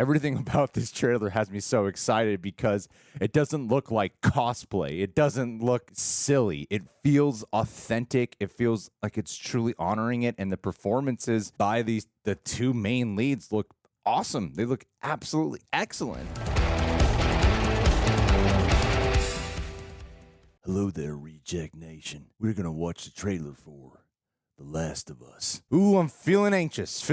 Everything about this trailer has me so excited because it doesn't look like cosplay. It doesn't look silly. It feels authentic. It feels like it's truly honoring it. And the performances by the two main leads look awesome. They look absolutely excellent. Hello there, Reject Nation. We're going to watch the trailer for The Last of Us. Ooh, I'm feeling anxious.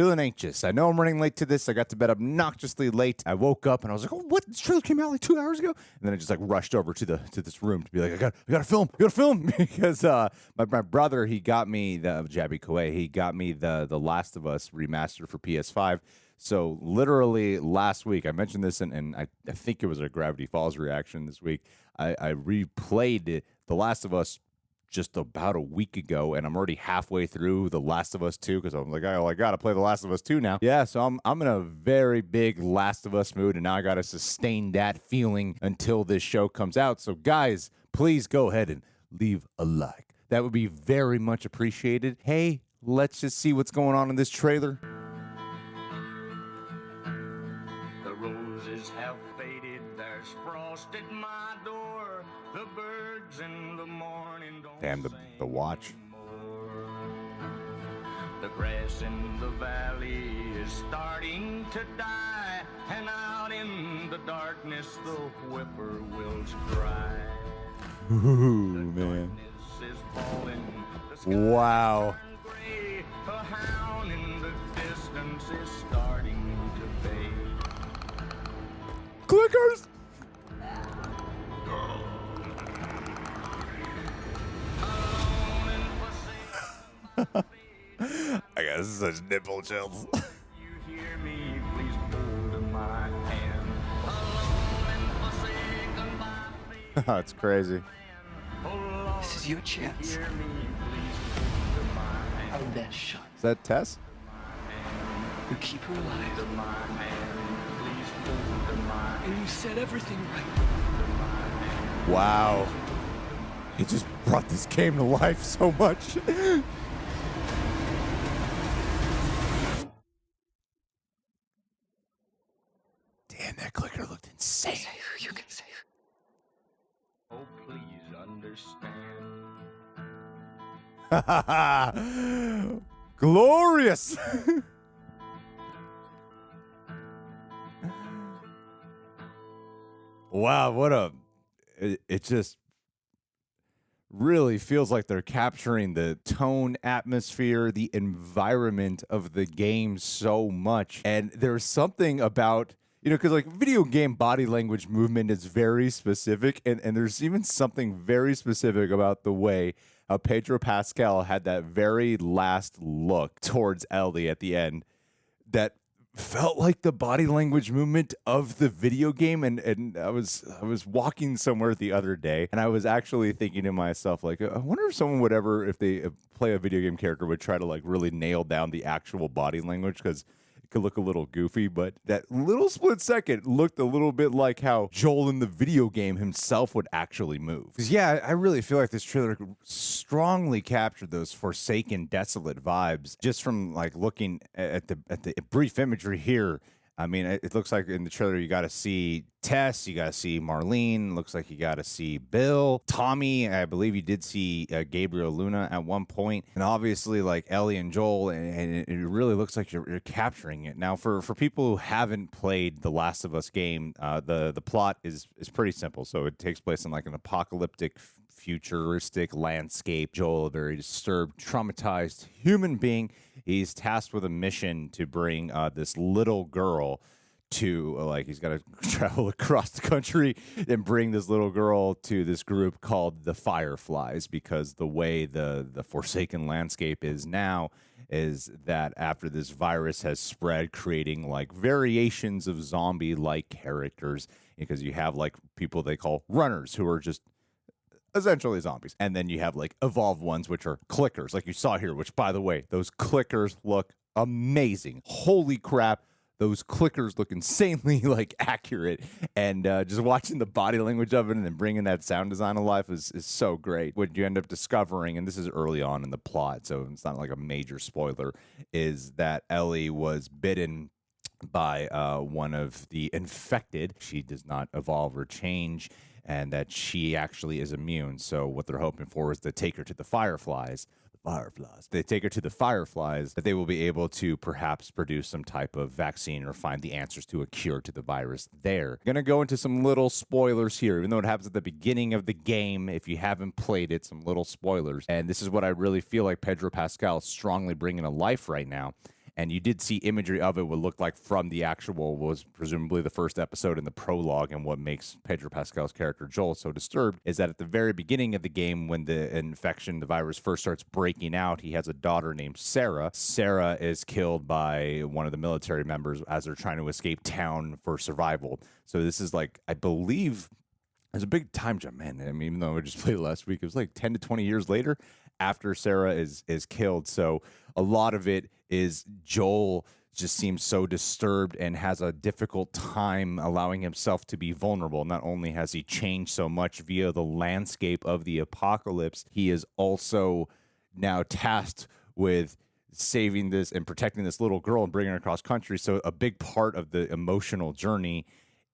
I know I'm running late to this. I got to bed obnoxiously late. I woke up and I was like, oh, what? This trailer came out like 2 hours ago? And then I just like rushed over to this room to be like, I gotta film. Because my brother, he got me Jabby Koei, he got me the Last of Us remastered for PS5. So literally last week, I mentioned this, and I think it was a Gravity Falls reaction this week. I replayed The Last of Us just about a week ago, and I'm already halfway through The Last of Us 2 because I'm like, oh, I gotta play The Last of Us 2 now. Yeah, so I'm in a very big Last of Us mood, and now I gotta sustain that feeling until this show comes out. So guys, please go ahead and leave a like. That would be very much appreciated. Hey, let's just see what's going on in this trailer. The roses have faded, there's frost at my door. The birds in the morning don't Damn, the watch. anymore. The grass in the valley is starting to die, and out in the darkness the whippoorwills cry. Ooh, man. Darkness is falling, the sky Wow. turns gray. A hound in the distance is starting to fade. Clickers! I got such nipple chills. You hear me, please hold my hand. Alone and forsaken by fate. That's crazy. Oh, Lord, This is your chance. hear me, please hold my hand. Our best shot. Is that Tess? You keep her alive. Hold my hand, please hold my hand. And you set everything right. Wow. He just brought this game to life so much. Damn, that clicker looked insane. Save her. You can save her. Oh, please understand. Glorious. Wow, it just really feels like they're capturing the tone, atmosphere, the environment of the game so much. And there's something about, because like video game body language movement is very specific. And there's even something very specific about the way Pedro Pascal had that very last look towards Ellie at the end that felt like the body language movement of the video game. And I was walking somewhere the other day, and I was actually thinking to myself, like, I wonder if someone would ever, if they play a video game character, would try to like really nail down the actual body language, because it could look a little goofy, but that little split second looked a little bit like how Joel in the video game himself would actually move. Because yeah, I really feel like this trailer strongly captured those Forsaken, desolate vibes just from like looking at the brief imagery here. I mean, it looks like in the trailer you got to see Tess, you got to see Marlene, looks like you got to see Bill, Tommy. I believe you did see Gabriel Luna at one point, and obviously like Ellie and Joel, and it really looks like you're capturing it. Now, for people who haven't played the Last of Us game, the plot is pretty simple. So it takes place in like an apocalyptic futuristic landscape. Joel, a very disturbed, traumatized human being, he's tasked with a mission to bring this little girl to, like, he's got to travel across the country and bring this little girl to this group called the Fireflies, because the way the Forsaken landscape is now is that after this virus has spread, creating like variations of zombie-like characters, because you have like people they call runners, who are just essentially zombies. And then you have like evolved ones, which are clickers, like you saw here, which, by the way, those clickers look amazing. Holy crap. Those clickers look insanely like accurate, and just watching the body language of it and then bringing that sound design to life is so great. What you end up discovering, and this is early on in the plot, so it's not like a major spoiler, is that Ellie was bitten by one of the infected. She does not evolve or change, and that she actually is immune. So what they're hoping for is to take her to the Fireflies. They take her to the Fireflies, that they will be able to perhaps produce some type of vaccine or find the answers to a cure to the virus there. Gonna go into some little spoilers here, even though it happens at the beginning of the game. If you haven't played it, some little spoilers. And this is what I really feel like Pedro Pascal is strongly bringing to life right now. And you did see imagery of it, what looked like from the actual, was presumably the first episode in the prologue. And what makes Pedro Pascal's character Joel so disturbed is that at the very beginning of the game, when the infection, the virus first starts breaking out, he has a daughter named Sarah. Sarah is killed by one of the military members as they're trying to escape town for survival. So this is like, I believe, there's a big time jump, man. I mean, even though I just played last week, it was like 10 to 20 years later after Sarah is killed. So a lot of it is Joel just seems so disturbed and has a difficult time allowing himself to be vulnerable. Not only has he changed so much via the landscape of the apocalypse, he is also now tasked with saving this and protecting this little girl and bringing her across country. So a big part of the emotional journey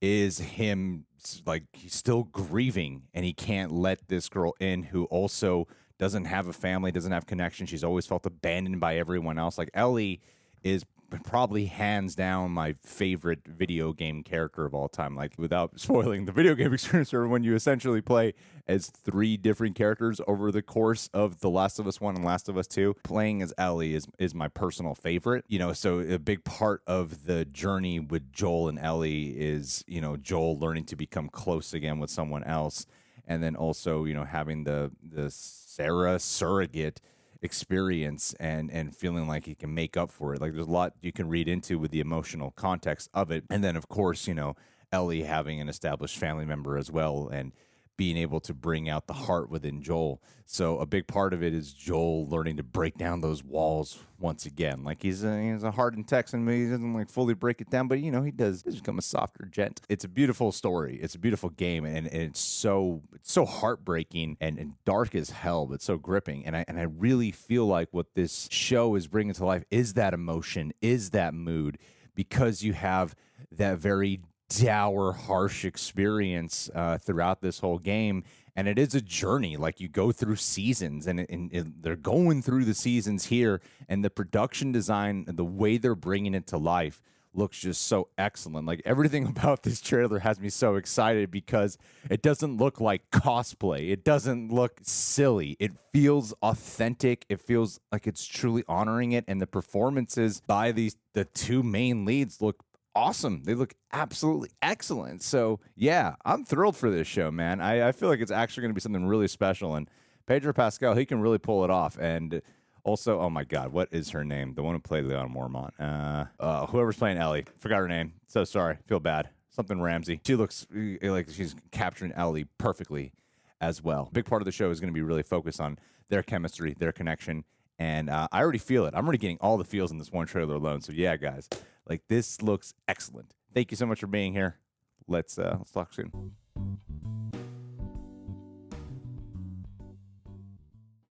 is him, like, he's still grieving and he can't let this girl in, who also doesn't have a family, doesn't have connection. She's always felt abandoned by everyone else. Like, Ellie is probably hands down my favorite video game character of all time. Like, without spoiling the video game experience, or when you essentially play as 3 different characters over the course of The Last of Us 1 and Last of Us 2, playing as Ellie is my personal favorite. You know, so a big part of the journey with Joel and Ellie is, you know, Joel learning to become close again with someone else. And then also, you know, having the Sarah surrogate experience and feeling like he can make up for it. Like, there's a lot you can read into with the emotional context of it. And then, of course, you know, Ellie having an established family member as well, and being able to bring out the heart within Joel. So a big part of it is Joel learning to break down those walls once again. Like, he's a hardened Texan, but he doesn't like fully break it down, but you know, he does become a softer gent. It's a beautiful story. It's a beautiful game, and it's so heartbreaking and dark as hell, but so gripping. And I really feel like what this show is bringing to life is that emotion, is that mood, because you have that very dour, harsh experience throughout this whole game. And it is a journey. Like, you go through seasons, and they're going through the seasons here, and the production design and the way they're bringing it to life looks just so excellent. Like, everything about this trailer has me so excited, because it doesn't look like cosplay. It doesn't look silly. It feels authentic. It feels like it's truly honoring it. And the performances by the 2 main leads look awesome. They look absolutely excellent. So yeah, I'm thrilled for this show, man. I feel like it's actually going to be something really special. And Pedro Pascal, he can really pull it off. And also, oh my God, what is her name? The one who played Leon Mormont. Whoever's playing Ellie. Forgot her name. So sorry. Feel bad. Something Ramsey. She looks like she's capturing Ellie perfectly as well. Big part of the show is going to be really focused on their chemistry, their connection. And I already feel it. I'm already getting all the feels in this one trailer alone. So yeah, guys, like, this looks excellent. Thank you so much for being here. Let's talk soon.